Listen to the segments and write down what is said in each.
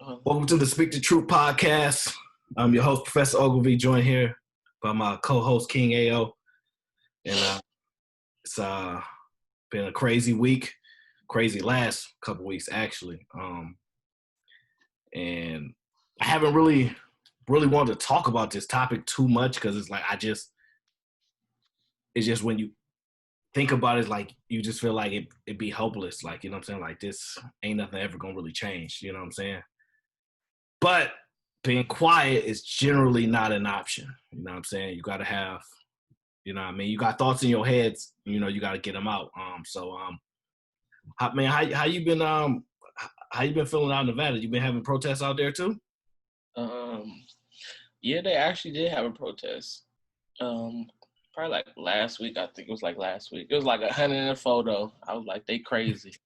Welcome to the Speak the Truth podcast. I'm your host, Professor Ogilvy, joined here by my co-host, King AO. And it's been a crazy week, crazy last couple weeks, actually. And I haven't really wanted to talk about this topic too much because it's like it's just when you think about it, like you just feel like it'd be hopeless. Like, you know what I'm saying? Like this ain't nothing ever gonna really change, you know what I'm saying? But being quiet is generally not an option. You know what I'm saying? You got to have, you know what I mean? You got thoughts in your heads, you know, you got to get them out. How you been, how you been feeling out in Nevada? You been having protests out there too? Yeah, they actually did have a protest. Probably like last week. I think it was like last week. It was like 100 in a photo. I was like, they crazy.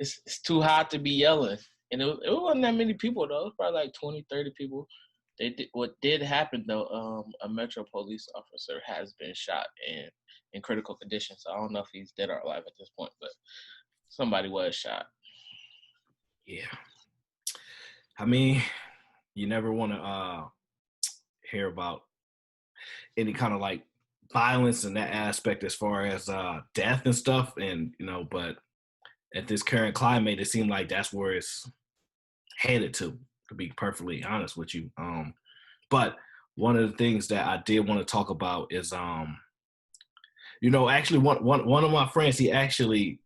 It's too hot to be yelling. And it wasn't that many people though. It was probably like 20, 30 people. What did happen though, a Metro police officer has been shot in critical condition. So I don't know if he's dead or alive at this point, but somebody was shot. Yeah. I mean, you never want to hear about any kind of like violence in that aspect as far as death and stuff. And, you know, but at this current climate, it seemed like that's where it's headed to be perfectly honest with you. But one of the things that I did want to talk about is, you know, actually one of my friends, he actually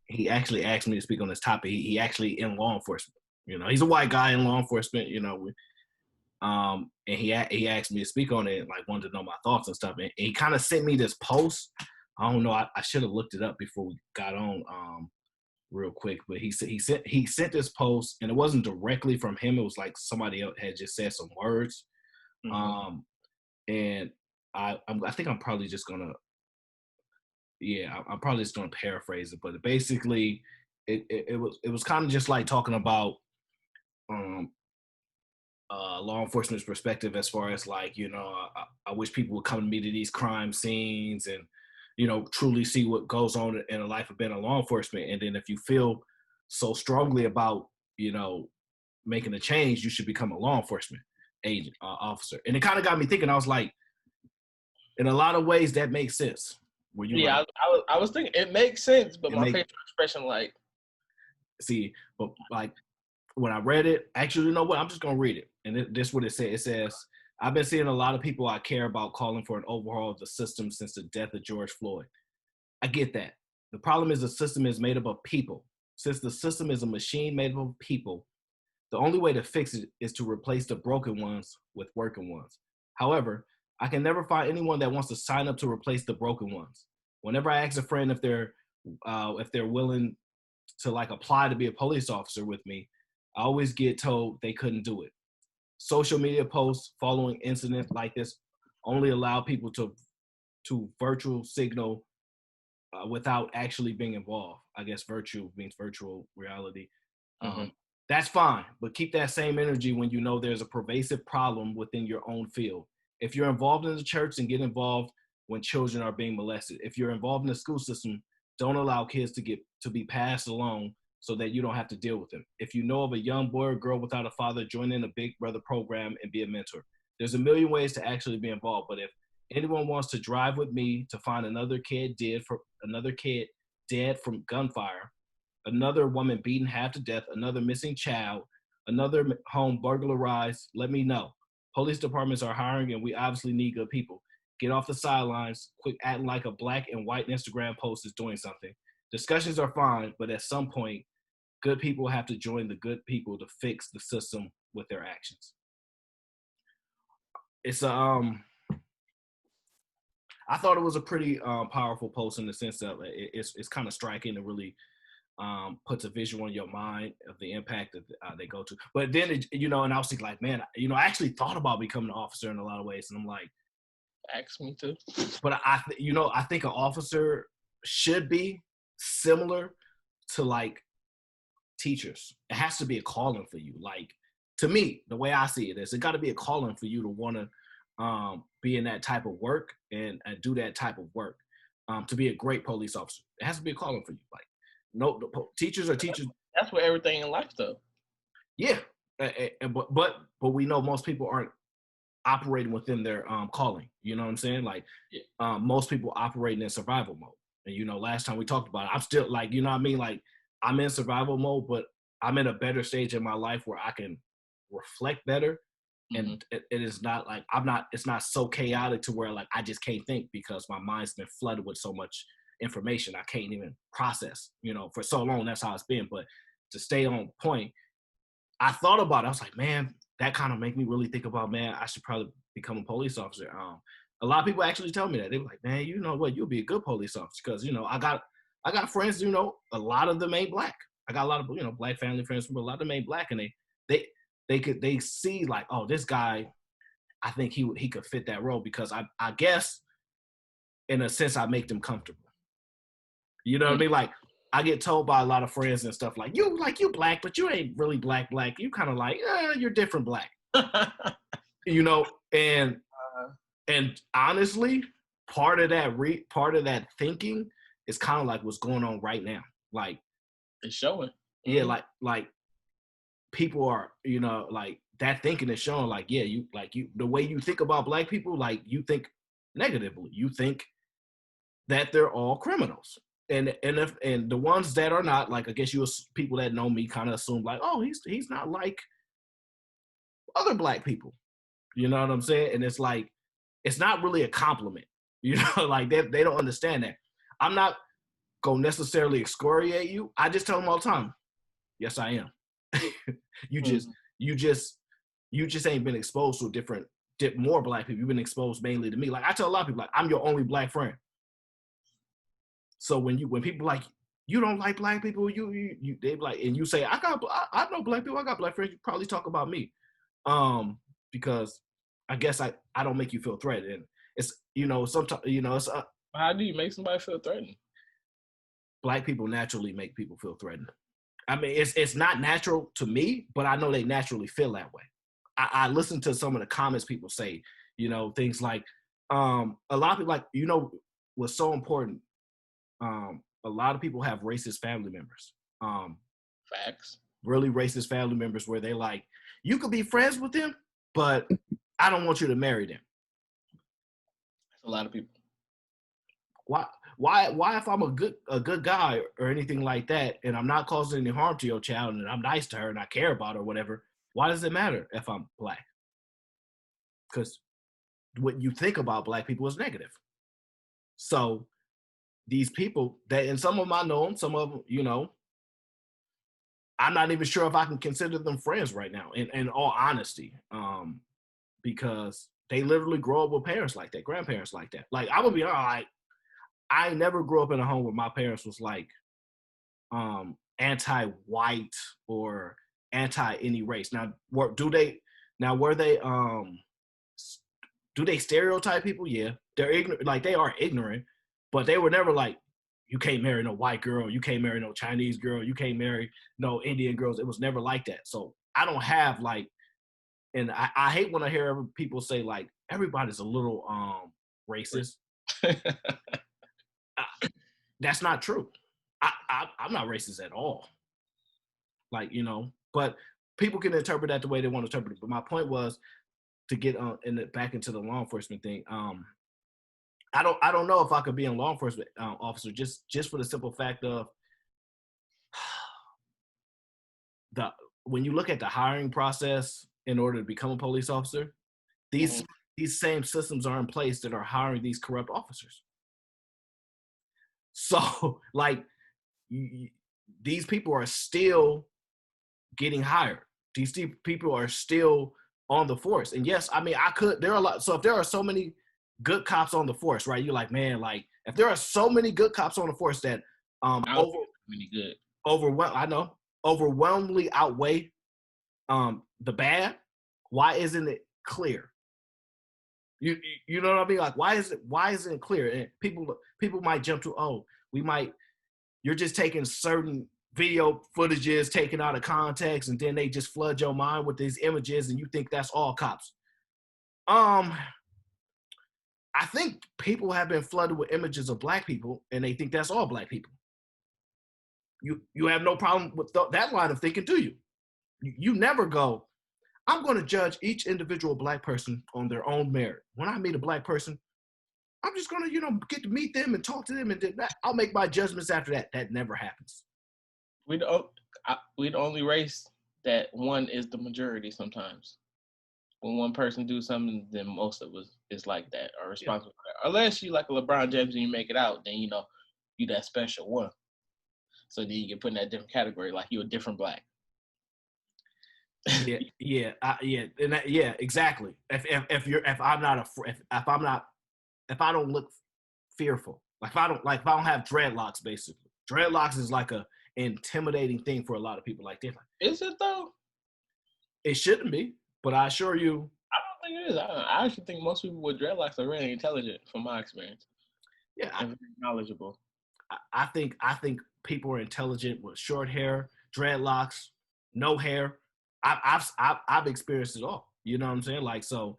asked me to speak on this topic. He actually in law enforcement, you know, he's a white guy in law enforcement, you know, and he asked me to speak on it, like wanted to know my thoughts and stuff. And he kind of sent me this post. I don't know. I should have looked it up before we got on. Real quick, but he sent this post, and it wasn't directly from him. It was like somebody else had just said some words, and I think I'm probably just gonna, I'm probably just gonna paraphrase it, but basically, it was kind of just like talking about law enforcement's perspective as far as like, you know, I wish people would come to me to these crime scenes and, you know, truly see what goes on in a life of being a law enforcement. And then if you feel so strongly about, you know, making a change, you should become a law enforcement agent, officer. And it kind of got me thinking. I was like, in a lot of ways, that makes sense. Were you like, I was thinking it makes sense, but my facial expression, like, see, but like when I read it, actually, you know what? I'm just gonna read it, and this is what it says. It says, I've been seeing a lot of people I care about calling for an overhaul of the system since the death of George Floyd. I get that. The problem is the system is made up of people. Since the system is a machine made up of people, the only way to fix it is to replace the broken ones with working ones. However, I can never find anyone that wants to sign up to replace the broken ones. Whenever I ask a friend if they're willing to like apply to be a police officer with me, I always get told they couldn't do it. Social media posts following incidents like this only allow people to virtual signal without actually being involved. I guess virtual means virtual reality. That's fine, but keep that same energy when you know there's a pervasive problem within your own field. If you're involved in the church, then get involved when children are being molested. If you're involved in the school system, don't allow kids to be passed along so that you don't have to deal with them. If you know of a young boy or girl without a father, join in a Big Brother program and be a mentor. There's a million ways to actually be involved, but if anyone wants to drive with me to find another kid dead from gunfire, another woman beaten half to death, another missing child, another home burglarized, let me know. Police departments are hiring, and we obviously need good people. Get off the sidelines, quit acting like a black and white Instagram post is doing something. Discussions are fine, but at some point, good people have to join the good people to fix the system with their actions. It's I thought it was a pretty powerful post in the sense that it's kind of striking and really puts a visual in your mind of the impact that they go to. But then, you know, and I was thinking like, man, you know, I actually thought about becoming an officer in a lot of ways. And I'm like, ask me to. But I think an officer should be similar to like teachers. It has to be a calling for you. Like, to me, the way I see it is, it got to be a calling for you to want to be in that type of work and do that type of work to be a great police officer. It has to be a calling for you. Like, no, teachers are teachers. That's where everything in life, though. Yeah, But we know most people aren't operating within their calling. You know what I'm saying? Like Yeah. most people operating in survival mode. And last time we talked about it, I'm still like, you know what I mean? Like I'm in survival mode, but I'm in a better stage in my life where I can reflect better. Mm-hmm. And it is not like it's not so chaotic to where like I just can't think because my mind's been flooded with so much information I can't even process. For so long that's how it's been. But to stay on point, I thought about it. I was like, man, that kind of make me really think about, man, I should probably become a police officer. A lot of people actually tell me that. They were like, man, you know what, you'll be a good police officer because I got friends. A lot of them ain't black. I got a lot of black family friends, but a lot of them ain't black, and they see like, oh, this guy, I think he could fit that role because I guess in a sense I make them comfortable. You know what I mean? Like I get told by a lot of friends and stuff like you black, but you ain't really black. You kind of like you're different black. And honestly, part of that thinking is kind of like what's going on right now. Like it's showing. Yeah, like people are, like that thinking is showing like, yeah, you the way you think about black people, like you think negatively. You think that they're all criminals. And the ones that are not, like I guess people that know me kind of assume like, oh, he's not like other black people. You know what I'm saying? And it's like, it's not really a compliment. Like they don't understand that. I'm not gonna necessarily excoriate you. I just tell them all the time, yes, I am. you just ain't been exposed to more black people. You've been exposed mainly to me. Like I tell a lot of people, like I'm your only black friend. So when people like, you don't like black people, they like, and you say, I know black people, I got black friends, you probably talk about me. Because I guess I don't make you feel threatened. And it's, sometimes, it's how do you make somebody feel threatened? Black people naturally make people feel threatened. I mean, it's not natural to me, but I know they naturally feel that way. I listen to some of the comments people say, things like, a lot of people like, what's so important. A lot of people have racist family members. Facts. Really racist family members where they like, you could be friends with them, but I don't want you to marry them. That's a lot of people. Why if I'm a good guy or anything like that, and I'm not causing any harm to your child, and I'm nice to her and I care about her or whatever, why does it matter if I'm black? Because what you think about black people is negative. So these people and some of them I know them, some of them, I'm not even sure if I can consider them friends right now, in all honesty, because they literally grow up with parents like that, grandparents like that. Like I'm gonna be honest, I never grew up in a home where my parents was like anti-white or anti any race. Now, do they stereotype people? Yeah, they're ignorant. Like they are ignorant, but they were never like, you can't marry no white girl, you can't marry no Chinese girl, you can't marry no Indian girls. It was never like that. So I don't have like, and I hate when I hear people say like everybody's a little racist. That's not true. I'm not racist at all. Like, but people can interpret that the way they want to interpret it. But my point was to get back into the law enforcement thing. I don't know if I could be a law enforcement officer just for the simple fact of when you look at the hiring process in order to become a police officer, these same systems are in place that are hiring these corrupt officers. So like these people are still getting hired. These people are still on the force. And yes, I mean, there are a lot. So if there are so many good cops on the force, right? You're like, man, like if there are so many good cops on the force that overwhelmingly outweigh the bad, why isn't it clear? You know what I mean? Like why isn't it clear? And people might jump to, you're just taking certain video footages taken out of context, and then they just flood your mind with these images, and you think that's all cops. I think people have been flooded with images of black people, and they think that's all black people. You have no problem with that line of thinking, do you? You never go, I'm going to judge each individual black person on their own merit. When I meet a black person, I'm just going to, get to meet them and talk to them, and I'll make my judgments after that. That never happens. We're the only race that one is the majority sometimes. When one person do something, then most of us is like that, are responsible for that. Unless you like a LeBron James and you make it out, then you that special one. So then you get put in that different category, like you a different black. Yeah, exactly. If I don't look fearful, like if I don't have dreadlocks, basically, dreadlocks is like a intimidating thing for a lot of people. Like, is it though? It shouldn't be, but I assure you, I don't think it is. I actually think most people with dreadlocks are really intelligent, from my experience. Yeah, and very knowledgeable. I think people are intelligent with short hair, dreadlocks, no hair. I've experienced it all. You know what I'm saying? Like, so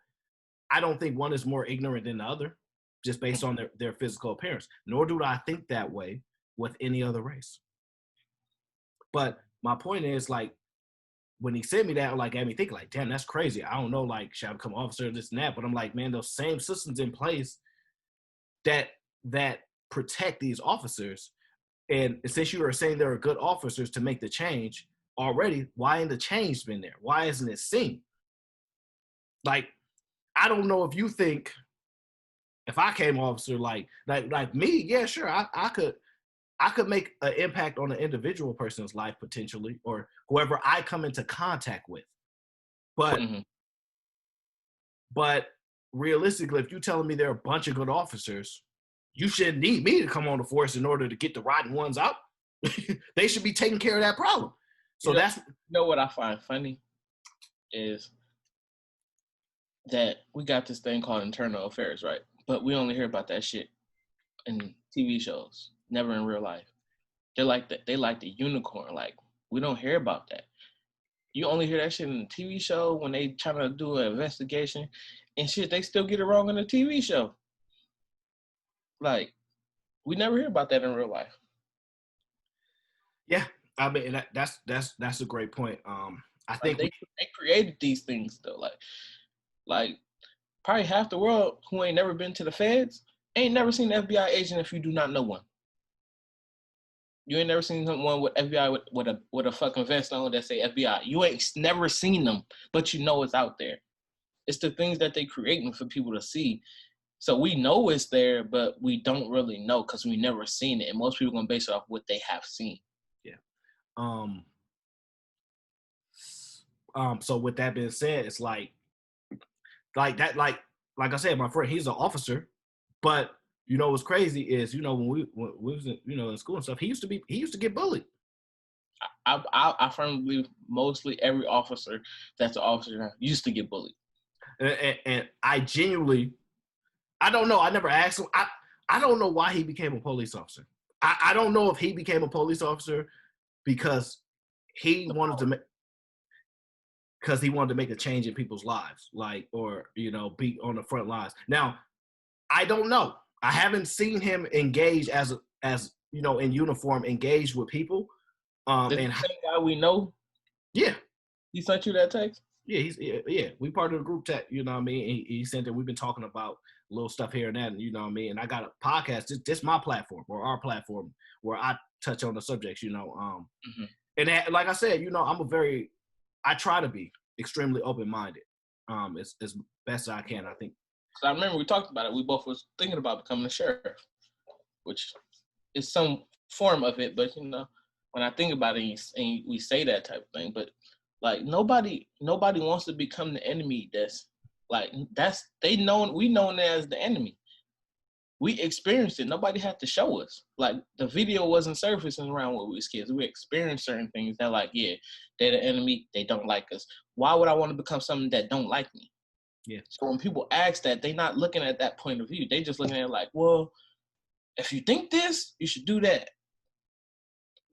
I don't think one is more ignorant than the other, just based on their physical appearance. Nor do I think that way with any other race. But my point is, like, when he sent me that, like, got me thinking, like, damn, that's crazy. I don't know, like, should I become an officer, this and that? But I'm like, man, those same systems in place that protect these officers. And since you are saying there are good officers to make the change already, why ain't the change been there? Why isn't it seen? Like, I don't know if you think if I came officer like me, yeah, sure, I could make an impact on an individual person's life potentially, or whoever I come into contact with. But but realistically, if you're telling me there are a bunch of good officers, you shouldn't need me to come on the force in order to get the rotten ones out. They should be taking care of that problem. So that's what I find funny is that we got this thing called internal affairs, right? But we only hear about that shit in TV shows, never in real life. They're like that. They like the unicorn. Like, we don't hear about that. You only hear that shit in the TV show when they trying to do an investigation and shit. They still get it wrong in the TV show. Like, we never hear about that in real life. Yeah, I mean that's a great point. I think they created these things though. Like probably half the world who ain't never been to the feds ain't never seen an FBI agent if you do not know one. You ain't never seen someone with FBI with a fucking vest on that say FBI. You ain't never seen them, but you know it's out there. It's the things that they creating for people to see. So we know it's there, but we don't really know because we never seen it. And most people gonna base it off what they have seen. Yeah. So with that being said, it's like that, like I said, my friend, he's an officer, but what's crazy is, when we was in school and stuff, he used to get bullied. I firmly believe mostly every officer that's an officer now used to get bullied. And I genuinely, I don't know. I never asked him. I don't know why he became a police officer. I don't know if he became a police officer because he wanted to make a change in people's lives, like, or be on the front lines. Now, I don't know. I haven't seen him engage as in uniform, engage with people. The same guy we know. Yeah, he sent you that text. Yeah, we part of the group chat. You know what I mean? He sent it. We've been talking about little stuff here and that, and you know what I mean. And I got a podcast. This my platform, or our platform, where I touch on the subjects. And like I said, I try to be extremely open-minded, as best as I can. I think. I remember we talked about it. We both was thinking about becoming a sheriff, which is some form of it. But when I think about it, and we say that type of thing, but like nobody wants to become the enemy. We known as the enemy. We experienced it. Nobody had to show us. Like, the video wasn't surfacing around when we was kids. We experienced certain things that, like, yeah, they're the enemy. They don't like us. Why would I want to become something that don't like me? Yeah. So when people ask that, they're not looking at that point of view. They just looking at it like, well, if you think this, you should do that.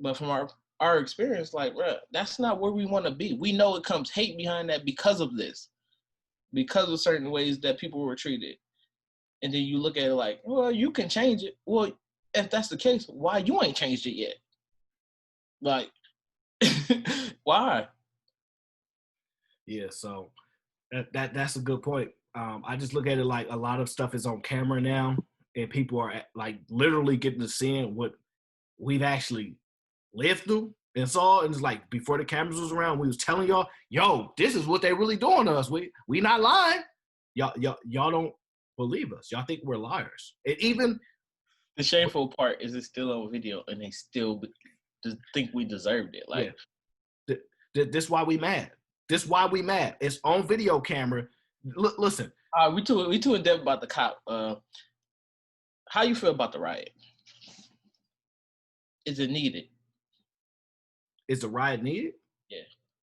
But from our experience, like, bro, that's not where we want to be. We know it comes hate behind that because of this, because of certain ways that people were treated. And then you look at it like, well, you can change it. Well, if that's the case, why you ain't changed it yet? Like, why? Yeah, so that's a good point. I just look at it like a lot of stuff is on camera now, and people are like literally getting to seeing what we've actually lived through and saw. And it's like before the cameras was around, we was telling y'all, yo, this is what they really doing to us. We not lying. Y'all don't believe us. Y'all think we're liars. And even The shameful part is it's still on video, and they still think we deserved it. yeah, Like, this why we mad. This why we mad. It's on video camera. Listen, we too in depth about the cop. How you feel about the riot? Is it needed? is the riot needed? Yeah.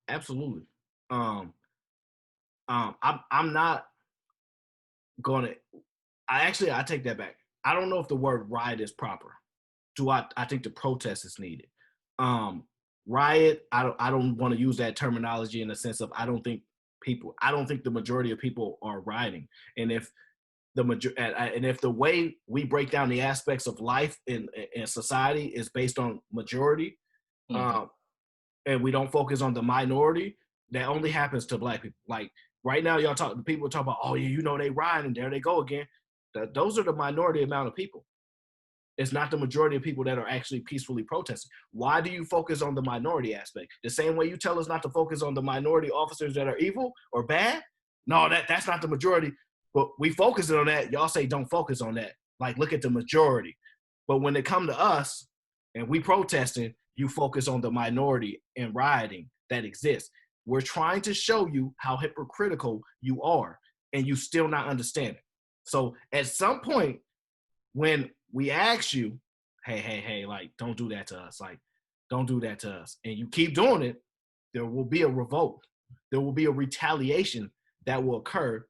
Absolutely. I'm not gonna. I take that back. I don't know if the word riot is proper. I think the protest is needed. Riot, I don't want to use that terminology in the sense of I don't think the majority of people are rioting. And if the way we break down the aspects of life in society is based on majority, Mm-hmm. and we don't focus on the minority, that only happens to black people. Like right now, people talk about, oh yeah, they rioting, there they go again. Those are the minority amount of people. It's not the majority of people that are actually peacefully protesting. Why do you focus on the minority aspect? The same way you tell us not to focus on the minority officers that are evil or bad? No, that's not the majority. But we focus on that. Y'all say don't focus on that. Like, look at the majority. But when it come to us and we protesting, you focus on the minority and rioting that exists. We're trying to show you how hypocritical you are, and you still not understanding. So at some point, when we ask you, hey, like, don't do that to us, like, don't do that to us, and you keep doing it, there will be a revolt. There will be a retaliation that will occur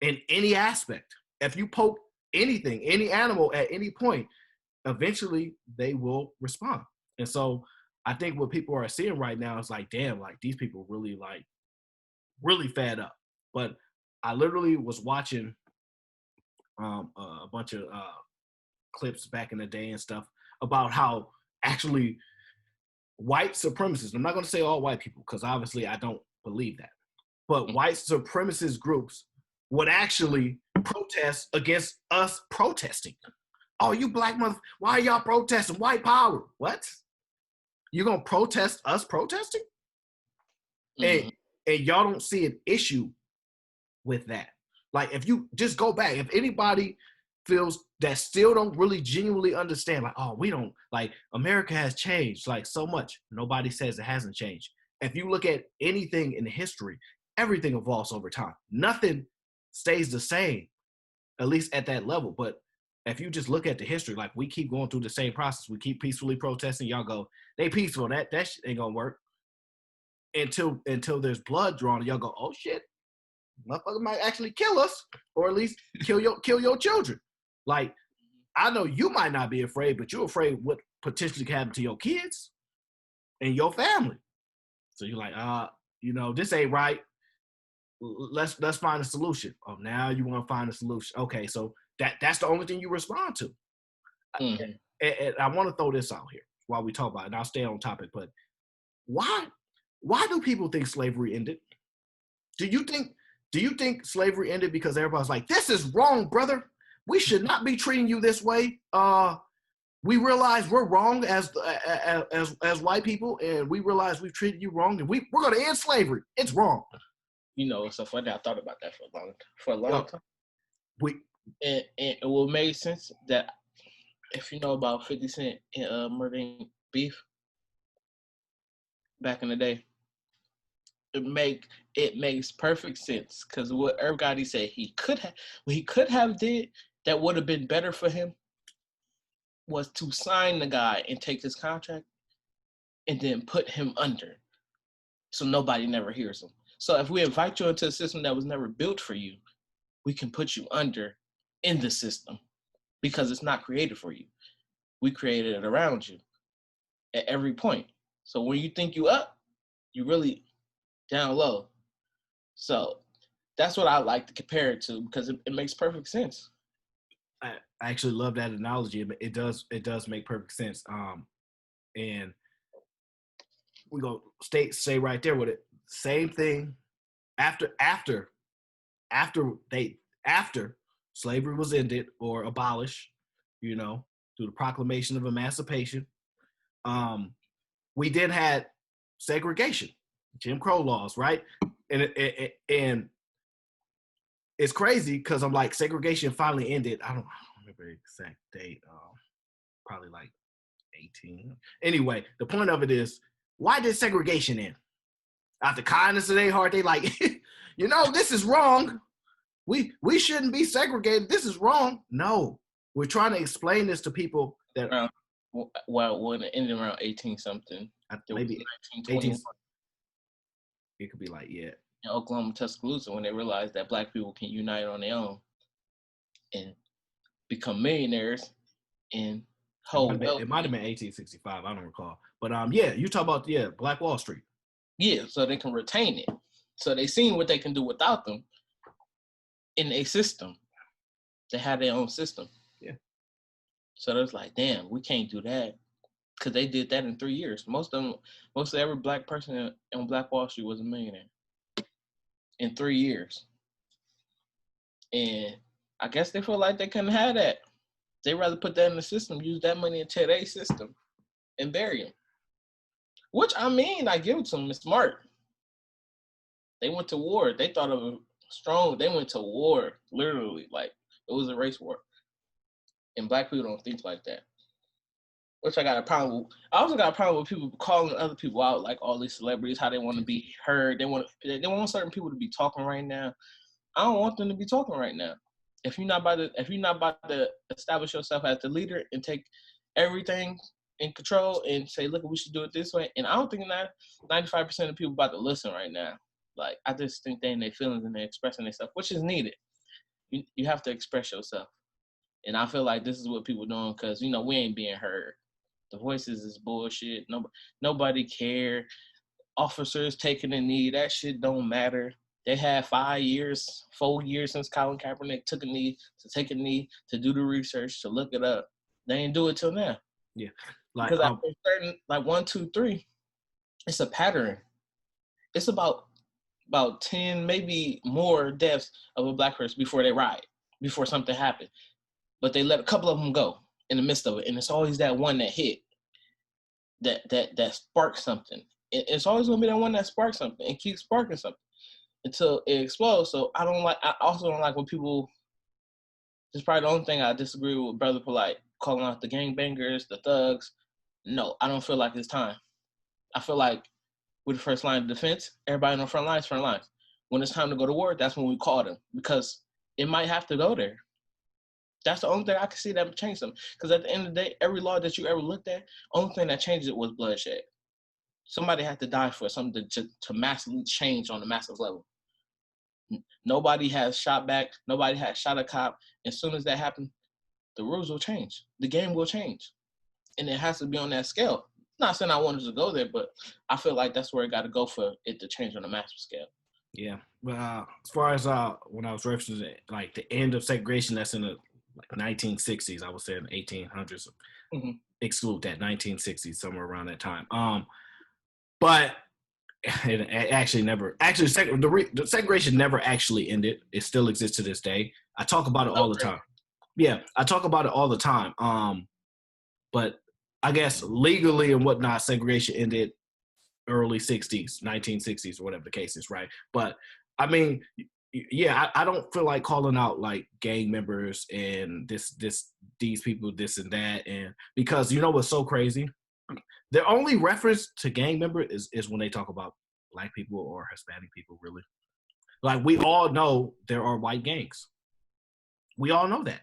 in any aspect. If you poke anything, any animal at any point, eventually they will respond. And so I think what people are seeing right now is like, damn, like these people really fed up. But I literally was watching a bunch of clips back in the day and stuff about how actually white supremacists, I'm not going to say all white people because obviously I don't believe that, but white supremacist groups would actually protest against us protesting. Oh, you black mother, why are y'all protesting? White power. What? You gonna protest us protesting? Mm-hmm. And y'all don't see an issue with that. Like, if you just go back, if anybody feels that still don't really genuinely understand, like, oh, we don't, like, America has changed like so much. Nobody says it hasn't changed. If you look at anything in history, everything evolves over time. Nothing stays the same, at least at that level. But if you just look at the history, like, we keep going through the same process. We keep peacefully protesting. Y'all go, they peaceful. That shit ain't gonna work until there's blood drawn. And y'all go, oh shit, motherfucker might actually kill us, or at least kill your children. Like, I know you might not be afraid, but you're afraid what potentially could happen to your kids and your family. So you're like, this ain't right. Let's find a solution. Oh, now you want to find a solution. Okay, so that's the only thing you respond to. Mm-hmm. And I want to throw this out here while we talk about it, and I'll stay on topic, but why do people think slavery ended? Do you think slavery ended because everybody's like, this is wrong, brother? We should not be treating you this way. We realize we're wrong as white people, and we realize we've treated you wrong, and we're going to end slavery. It's wrong. It's so funny. I thought about that for a long time. We And it will make sense that if you know about 50 Cent and murdering beef back in the day, it makes perfect sense because what Irv Gotti said what he could have did that would have been better for him was to sign the guy and take his contract and then put him under so nobody never hears him. So if we invite you into a system that was never built for you, we can put you under in the system because it's not created for you. We created it around you at every point. So when you think you up, you really down low. So that's what I like to compare it to because it makes perfect sense. I actually love that analogy. It does make perfect sense. And we go stay right there with it. Same thing after slavery was ended or abolished, you know, through the Proclamation of Emancipation, we then had segregation, Jim Crow laws, right? And it's crazy because I'm like, segregation finally ended. I don't remember the exact date. Probably like 18. Anyway, the point of it is, why did segregation end? Out the kindness of their heart, they like, this is wrong. We shouldn't be segregated. This is wrong. No, we're trying to explain this to people that when it ended around 18 something, maybe 1921. It could be like, yeah. In Oklahoma, Tuscaloosa, when they realized that Black people can unite on their own and become millionaires and hold wealth. It might have been 1865. I don't recall. But yeah, you talk about Black Wall Street. Yeah, so they can retain it. So they seen what they can do without them in a system. They had their own system. Yeah. So it's like, damn, we can't do that. Because they did that in 3 years. Most of every Black person on Black Wall Street was a millionaire in 3 years. And I guess they feel like they couldn't have that. They rather put that in the system, use that money into their system, and bury them. Which, I mean, I give it to them. It's smart. They went to war. They thought of it strong. They went to war, literally. Like, it was a race war. And Black people don't think like that. Which I got a problem with. I also got a problem with people calling other people out, like all these celebrities, how they want to be heard. They want certain people to be talking right now. I don't want them to be talking right now. If you're not about to establish yourself as the leader and take everything in control and say, look, we should do it this way. And I don't think that 95% of people about to listen right now. Like, I just think they're in their feelings and they're expressing themselves, which is needed. You have to express yourself. And I feel like this is what people doing because, we ain't being heard. The voices is bullshit. Nobody care. Officers taking a knee. That shit don't matter. They had 4 years since Colin Kaepernick took a knee, to do the research, to look it up. They ain't do it till now. Yeah. Because after certain, 1, 2, 3, it's a pattern. It's about 10, maybe more deaths of a Black person before they riot, before something happened. But they let a couple of them go in the midst of it. And it's always that one that hit, that sparked something. It's always going to be that one that sparks something and keeps sparking something until it explodes. So I also don't like when people, this is probably the only thing I disagree with Brother Polite, calling out the gangbangers, the thugs. No, I don't feel like it's time. I feel like with the first line of defense, everybody on the front lines. When it's time to go to war, that's when we call them because it might have to go there. That's the only thing I can see that would change them. Because at the end of the day, every law that you ever looked at, only thing that changed it was bloodshed. Somebody had to die for something to massively change on a massive level. Nobody has shot back. Nobody has shot a cop. As soon as that happened, the rules will change. The game will change. And it has to be on that scale. Not saying I wanted to go there, but I feel like that's where it got to go for it to change on a massive scale. Yeah. But as far as when I was referencing like the end of segregation, that's in the 1960s. I would say in the 1800s. Mm-hmm. Exclude that 1960s, somewhere around that time. But it actually the segregation never actually ended. It still exists to this day. I talk about it all the time. Yeah, I talk about it all the time. But I guess legally and whatnot, segregation ended early 60s, 1960s, or whatever the case is, right? But I mean, yeah, I don't feel like calling out like gang members and these people, this and that, and because what's so crazy? Their only reference to gang member is when they talk about Black people or Hispanic people, really. Like, we all know there are white gangs. We all know that.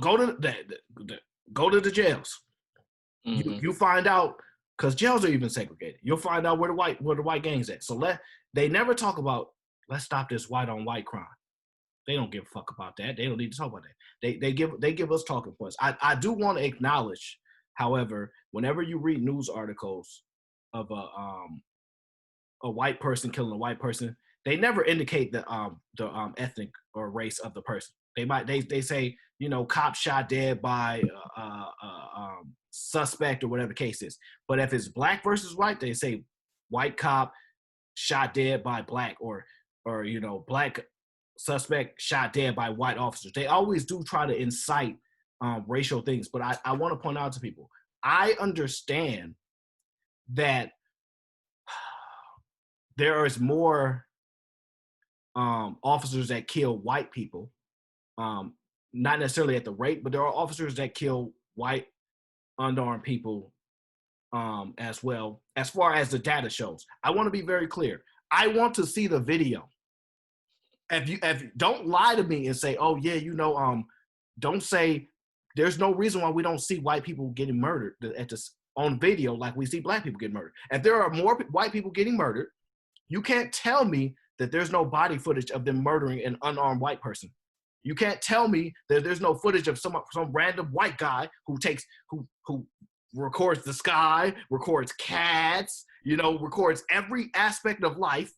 Go to the jails. Mm-hmm. You find out, because jails are even segregated. You'll find out where the white gangs at. So they never talk about, let's stop this white on white crime. They don't give a fuck about that. They don't need to talk about that. They give us talking points. I do want to acknowledge, however, whenever you read news articles of a white person killing a white person, they never indicate the ethnic or race of the person. They say, cop shot dead by suspect or whatever the case is. But if it's Black versus white, they say white cop shot dead by black, or black suspect shot dead by white officers. They always do try to incite racial things. But I want to point out to people, I understand that there is more officers that kill white people, not necessarily at the rate, but there are officers that kill white unarmed people as well, as far as the data shows. I want to be very clear. I want to see the video. If you don't lie to me and say, oh yeah, don't say there's no reason why we don't see white people getting murdered on video like we see black people getting murdered. If there are more white people getting murdered, you can't tell me that there's no body footage of them murdering an unarmed white person. You can't tell me that there's no footage of some random white guy who records the sky, records cats, records every aspect of life,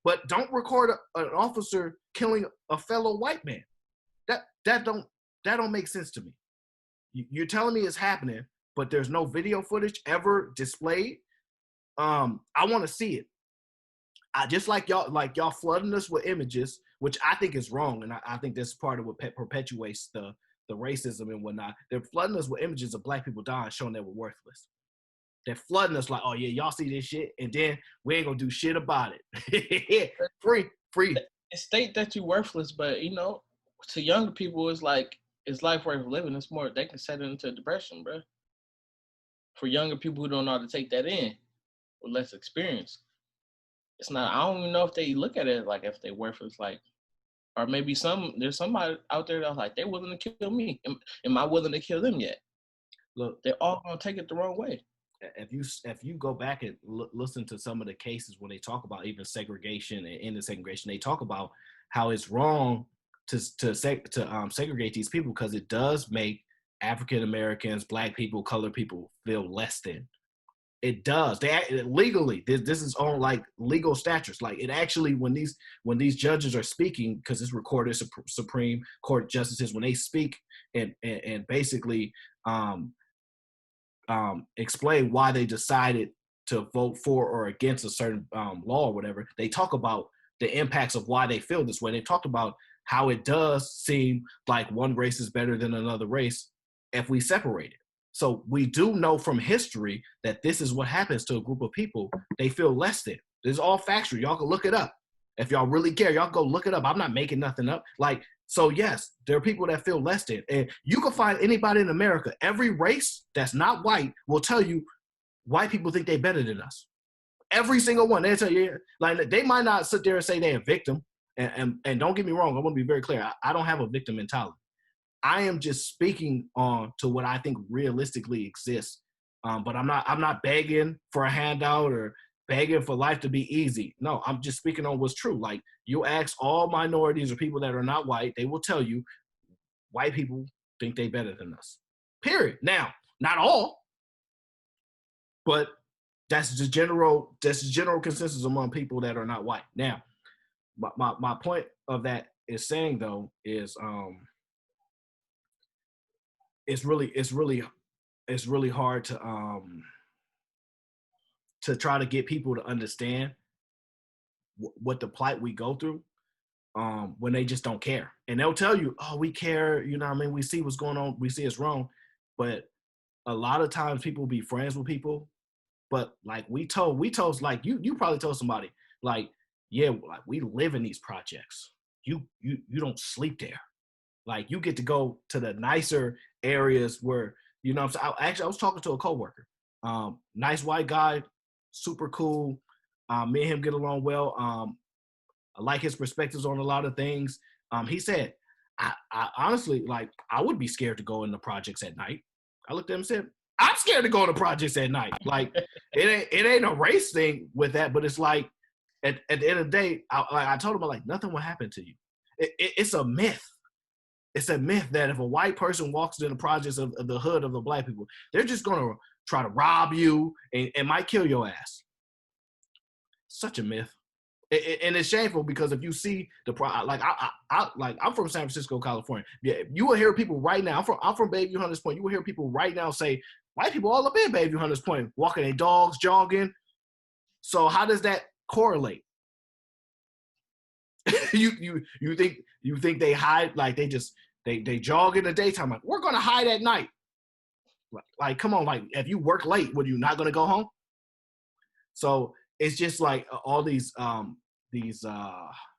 but don't record an officer killing a fellow white man. That don't make sense to me. You're telling me it's happening, but there's no video footage ever displayed. I want to see it. I just like y'all flooding us with images, which I think is wrong, and I think that's part of what perpetuates the racism and whatnot. They're flooding us with images of black people dying, showing that we're worthless. They're flooding us like, oh yeah, y'all see this shit, and then we ain't gonna do shit about it. Free. State that you're worthless, but to younger people, it's like, is life worth living? It's more, they can set it into depression, bro. For younger people who don't know how to take that in, with less experience, it's not. I don't even know if they look at it like if they worthless, like, or maybe there's somebody out there that's like, they're willing to kill me. Am I willing to kill them yet? Look, they're all gonna take it the wrong way. If you go back and listen to some of the cases when they talk about even segregation and ending segregation, they talk about how it's wrong to segregate these people because it does make African Americans, black people, colored people feel less than. It does. They legally, this is on like legal statutes. Like it actually, when these judges are speaking, because it's recorded, Supreme Court justices, when they speak and basically explain why they decided to vote for or against a certain law or whatever, they talk about the impacts of why they feel this way. They talked about how it does seem like one race is better than another race if we separate it. So we do know from history that this is what happens to a group of people. They feel less than. This is all factual. Y'all can look it up. If y'all really care, y'all go look it up. I'm not making nothing up. So yes, there are people that feel less than. And you can find anybody in America, every race that's not white will tell you white people think they're better than us. Every single one. They'll tell you, like, they might not sit there and say they're a victim. And don't get me wrong, I want to be very clear. I don't have a victim mentality. I am just speaking on to what I think realistically exists. But I'm not begging for a handout or begging for life to be easy. No, I'm just speaking on what's true. Like, you ask all minorities or people that are not white, they will tell you white people think they better than us. Period. Now, not all, but that's the general consensus among people that are not white. Now, my point of that is saying though is it's really hard to try to get people to understand what the plight we go through when they just don't care. And they'll tell you, oh, we care, you know what I mean? We see what's going on, we see it's wrong. But a lot of times people be friends with people, but like we told like you probably told somebody, like, yeah, like we live in these projects. You don't sleep there. Like you get to go to the nicer areas where, you know what I'm saying? I was talking to a coworker, nice white guy, super cool. Me and him get along well. I like his perspectives on a lot of things. He said, I honestly, like, I would be scared to go in the projects at night. I looked at him and said, I'm scared to go in the projects at night. Like, it ain't a race thing with that, but it's like, at the end of the day, I told him, like, nothing will happen to you. It's a myth. It's a myth that if a white person walks in the projects of the hood of the black people, they're just going to try to rob you and might kill your ass. Such a myth. And it's shameful because if you see I'm from San Francisco, California. Yeah, you will hear people right now. I'm from Bayview Hunters Point. You will hear people right now say white people all up in Bayview Hunters Point, walking their dogs, jogging. So how does that correlate. you think they hide, like they jog in the daytime, like we're gonna hide at night. Like come on, like if you work late, what, are you not gonna go home? So it's just like all these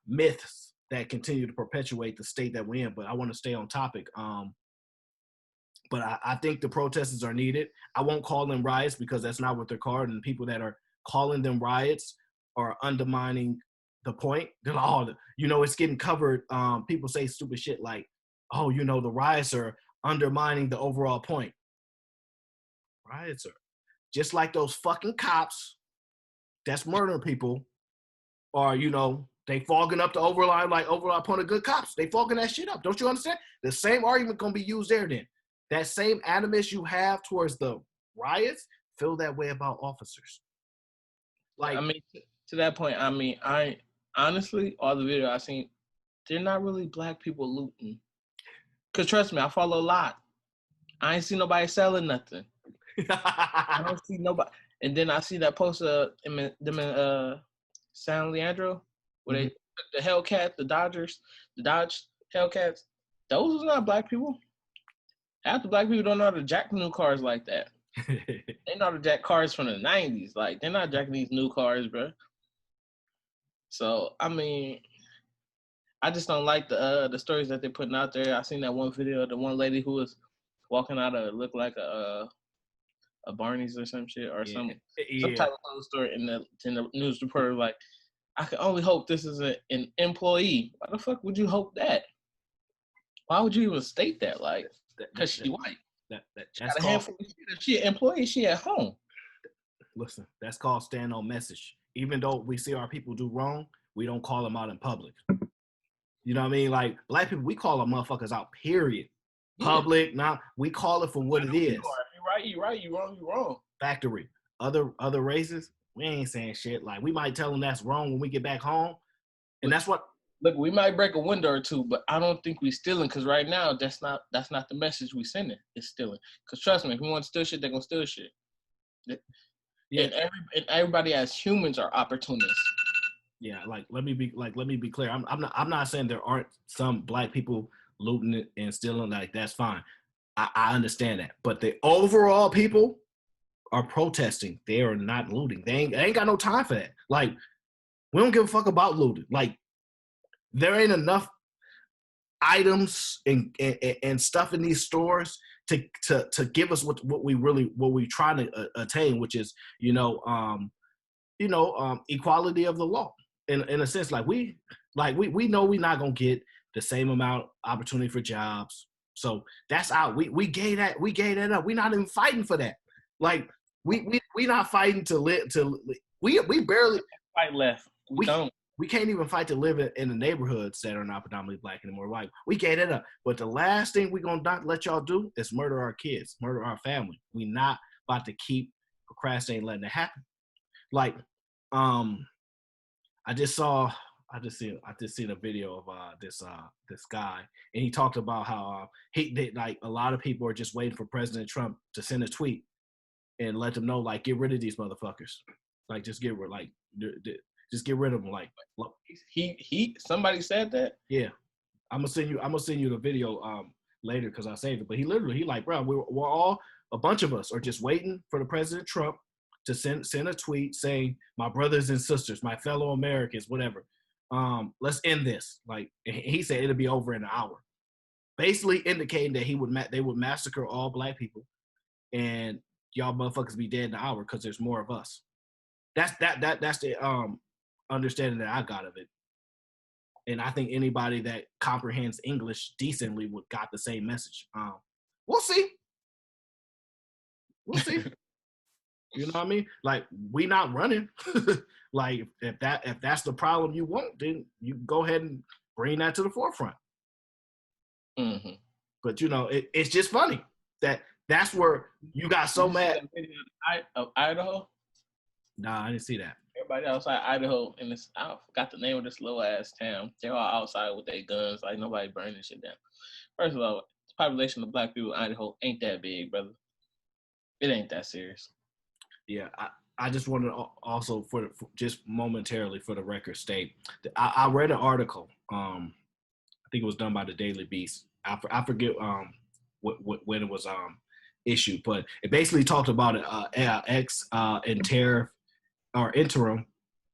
myths that continue to perpetuate the state that we're in. But I want to stay on topic. But I think the protesters are needed. I won't call them riots because that's not what they're called. And people that are calling them riots are undermining the point. They're like, oh, it's getting covered. People say stupid shit like, oh, the riots are undermining the overall point. Riots are just like those fucking cops that's murdering people, or they fogging up the overall point of good cops. They fogging that shit up. Don't you understand? The same argument gonna be used there then. That same animus you have towards the riots, feel that way about officers. Like, I mean, to that point, I mean, I honestly, all the videos I seen, they're not really black people looting. Cause trust me, I follow a lot. I ain't see nobody selling nothing. I don't see nobody. And then I see that post of them in San Leandro, where they the Hellcat, the Dodge Hellcats. Those was not black people. Half the black people don't know how to jack new cars like that. They know how to jack cars from the 90s. Like, they're not jacking these new cars, bro. So, I mean, I just don't like the stories that they're putting out there. I seen that one video of the one lady who was walking out of looked like a Barney's or some shit, or some type of story in the news reporter like, I can only hope this is an employee. Why the fuck would you hope that? Why would you even state that? Like, because she white. That's a handful of shit. She an employee. She at home. Listen, that's called stand on message. Even though we see our people do wrong, we don't call them out in public. You know what I mean? Like, black people, we call our motherfuckers out, period. Public, now we call it for what it is. You're right. You wrong. Factory. Other races, we ain't saying shit. Like, we might tell them that's wrong when we get back home. And that's what... Look, we might break a window or two, but I don't think we stealing, because right now that's not the message we sending. It's stealing. Because trust me, if we want to steal shit, they're gonna steal shit. Yeah. And everybody as humans are opportunists. Yeah, like let me be clear. I'm not saying there aren't some black people looting and stealing. Like, that's fine. I understand that. But the overall people are protesting. They are not looting. They ain't got no time for that. Like, we don't give a fuck about looting. Like, there ain't enough items and stuff in these stores to give us what we trying to attain, which is equality of the law. In a sense, like we know we're not gonna get the same amount of opportunity for jobs. So that's out. We gave that up. We're not even fighting for that. Like, we not fighting to live we barely fight left. We don't. We can't even fight to live in the neighborhoods that are not predominantly black anymore. Like, we gave it up. But the last thing we're going to not let y'all do is murder our kids, murder our family. We not about to keep procrastinating, letting it happen. Like, I just seen a video of this guy, and he talked about how like a lot of people are just waiting for President Trump to send a tweet and let them know, like, get rid of these motherfuckers. Like, just get rid of them. Like, somebody said that. Yeah, I'm gonna send you the video later because I saved it. But he like, bro, we're all, a bunch of us are just waiting for the President Trump to send a tweet saying, my brothers and sisters, my fellow Americans, whatever. Let's end this. Like, he said it'll be over in an hour, basically indicating that they would massacre all black people, and y'all motherfuckers be dead in an hour because there's more of us. That's the understanding that I got of it. And I think anybody that comprehends English decently would got the same message. We'll see. You know what I mean? Like, we not running. Like, if that's the problem you want, then you go ahead and bring that to the forefront. Mm-hmm. But it's just funny that's where you got so mad. Of Idaho? Nah, I didn't see that. Everybody outside Idaho, and I forgot the name of this little ass town. They're all outside with their guns, like nobody burning shit down. First of all, the population of black people in Idaho ain't that big, brother. It ain't that serious. Yeah, I just want to also for just momentarily for the record state, I read an article. I think it was done by the Daily Beast. I forget when it was issued, but it basically talked about ex interim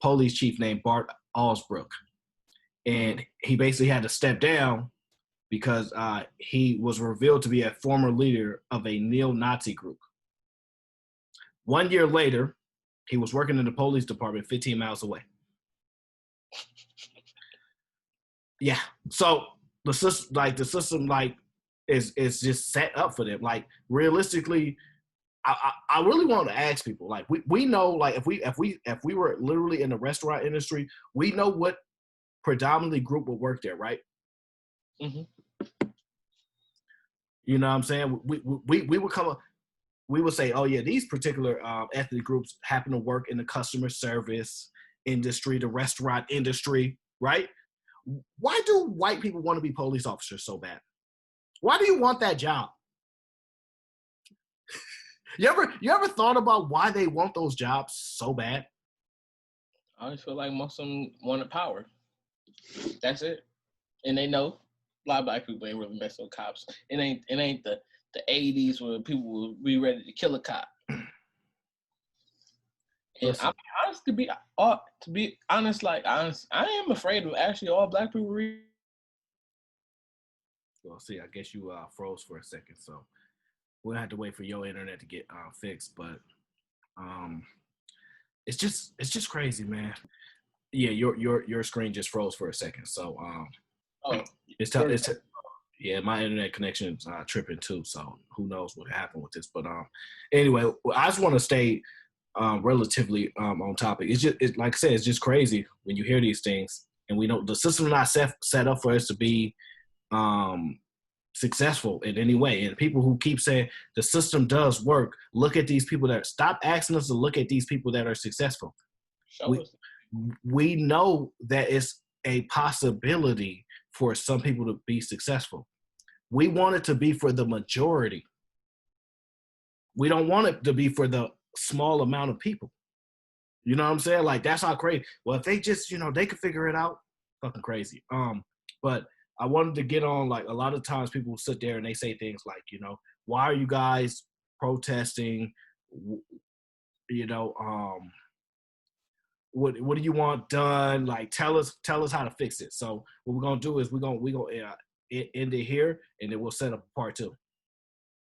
police chief named Bart Alsbrook, and he basically had to step down because he was revealed to be a former leader of a neo-Nazi group. 1 year later, he was working in the police department 15 miles away. Yeah. So the system is just set up for them. Like realistically, I really want to ask people. Like we know, like if we were literally in the restaurant industry, we know what predominantly group would work there, right? Mm-hmm. You know what I'm saying? We would come up. We would say, oh yeah, these particular ethnic groups happen to work in the customer service industry, the restaurant industry, right? Why do white people want to be police officers so bad? Why do you want that job? You ever thought about why they want those jobs so bad? I always feel like most of them wanted power. That's it. And they know a lot of black people ain't really messing with cops. It ain't the 80s where people will be ready to kill a cop. And I'm honest to be honest, I am afraid of actually all black people read. Well, see, I guess you froze for a second, so we'll have to wait for your internet to get fixed. But it's just crazy, man. Yeah, your screen just froze for a second, so yeah, my internet connection is tripping too. So who knows what happened with this? But anyway, I just want to stay relatively on topic. It's like I said, it's just crazy when you hear these things, and we know the system is not set up for us to be successful in any way. And people who keep saying the system does work, look at these people that stop asking us to look at these people that are successful. We know that it's a possibility for some people to be successful. We want it to be for the majority. We don't want it to be for the small amount of people. You know what I'm saying? Like that's how crazy. Well, if they just, they could figure it out, fucking crazy. But I wanted to get on, like, a lot of times people sit there and they say things like, why are you guys protesting? What do you want done? Like, tell us how to fix it. So what we're gonna do is we're gonna end it here, and then we'll set up part two.